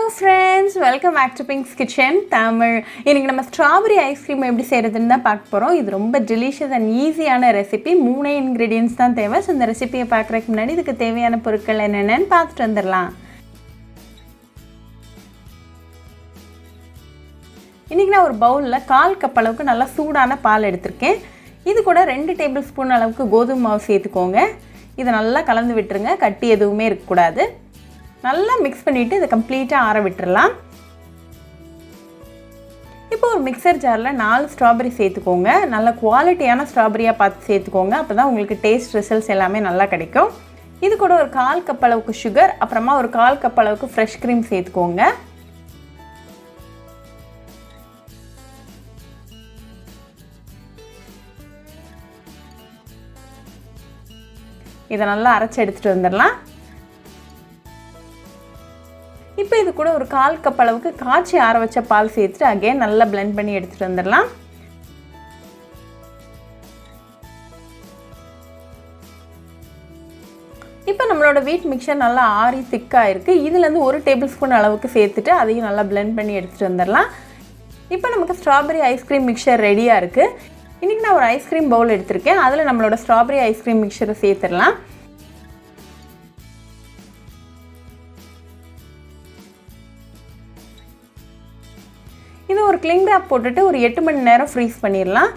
friends, welcome back to Pink's Kitchen Tamil. இன்னைக்கு நம்ம strawberry ice cream எப்படி செய்யறதுன்னு தான் பார்க்க போறோம். இது ரொம்ப delicious and easyயான ரெசிபி. 3 ingredients தான் தேவை. சோ இந்த ரெசிபியை பார்க்கறதுக்கு முன்னாடி இதுக்கு தேவையான பொருட்கள் என்னென்னன்னு பார்த்துட்டு வந்துடலாம். இன்னைக்கு நான் ஒரு பவுல்ல 1/4 கப் அளவுக்கு நல்ல சூடான பால் எடுத்துர்க்கேன். இது கூட 2 டேபிள்ஸ்பூன் அளவுக்கு கோதுமை மாவு சேர்த்துக்கோங்க. இத நல்லா கலந்து விட்டுருங்க. கட்டி எதுவுமே இருக்க கூடாது. நல்லா mix பண்ணிட்டு இத கம்ப்ளீட்டா ஆற விட்டுறலாம். இப்போ ஒரு மிக்ஸர் ஜார்ல 4 ஸ்ட்ராபெரி சேர்த்துக்கோங்க. நல்ல குவாலிட்டியான ஸ்ட்ராபெரியா பார்த்து சேர்த்துக்கோங்க. அப்பதான் உங்களுக்கு டேஸ்ட் ரிசல்ட்ஸ் எல்லாமே நல்லா கிடைக்கும். இது கூட ஒரு 1/4 கப் அளவுக்கு sugar, அப்புறமா ஒரு 1/4 கப் அளவுக்கு fresh cream சேர்த்துக்கோங்க. இத நல்லா அரைச்சு எடுத்துட்டு வந்துறலாம். இப்போ இது கூட ஒரு 1/4 கப் அளவுக்கு காய்ச்சி ஆற வச்ச பால் சேர்த்துட்டு again நல்லா blend பண்ணி எடுத்துட்டு வந்துறலாம். இப்போ நம்மளோட வீட் மிக்சர் நல்லா ஆறி திக்கா இருக்கு. இதுல இருந்து 1 டேபிள்ஸ்பூன் அளவுக்கு சேர்த்துட்டு அதையும் நல்லா blend பண்ணி எடுத்துட்டு வந்துறலாம். இப்போ நமக்கு strawberry ice cream mixture ரெடியா இருக்கு. இன்னைக்கு நான் ஒரு ice cream bowl எடுத்துர்க்கேன். அதுல நம்மளோட strawberry ice cream mixture சேர்த்துறலாம். இது ஒரு cling wrap போட்டுட்டு ஒரு 8 மணி நேரம் ஃப்ரீஸ் பண்ணிரலாம்.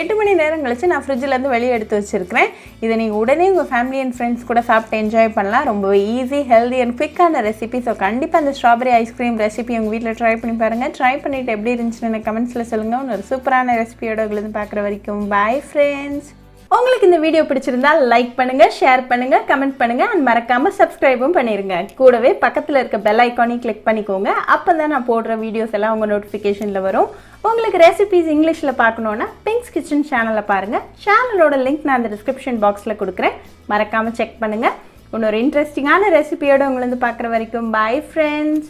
8 மணி நேரம் கழிச்சு நான் ஃப்ரிட்ஜ்ல இருந்து வெளிய எடுத்து வச்சிருக்கேன். இத நீங்க உடனே உங்க ஃபேமிலி and friends கூட சாப்பிட்டு என்ஜாய் பண்ணலாம். ரொம்ப ஈஸி, ஹெல்தி and குயிக்கான ரெசிபி. சோ கண்டிப்பா இந்த strawberry ice cream ரெசிபி உங்க வீட்ல ட்ரை பண்ணி பாருங்க. ட்ரை பண்ணிட்டு எப்படி இருந்துச்சுன்னு கமெண்ட்ஸ்ல சொல்லுங்க. ஒரு சூப்பரான ரெசிபியோட உங்களை பார்க்குற வரைக்கும் பை फ्रेंड्स. உங்களுக்கு இந்த வீடியோ பிடிச்சிருந்தா லைக் பண்ணுங்க, ஷேர் பண்ணுங்க, கமெண்ட் பண்ணுங்க and மறக்காம சப்ஸ்கிரைபும் பண்ணிருங்க. கூடவே பக்கத்துல இருக்க பெல் ஐகானை கிளிக் பண்ணிக்கோங்க. அப்பதான் நான் போடுற வீடியோஸ் எல்லாம் உங்க நோட்டிஃபிகேஷன்ல வரும். உங்களுக்கு ரெசிபீஸ் இங்கிலீஷ்ல பார்க்கணும்னா பிங்க்ஸ் கிச்சன் சேனலை பாருங்க. சேனலோட லிங்க் நான் அந்த டிஸ்கிரிப்ஷன் பாக்ஸ்ல கொடுக்குறேன். மறக்காம செக் பண்ணுங்க. இன்னொரு இன்ட்ரெஸ்டிங்கான ரெசிபியோட உங்களை பார்க்குற வரைக்கும் பை फ्रेंड्स.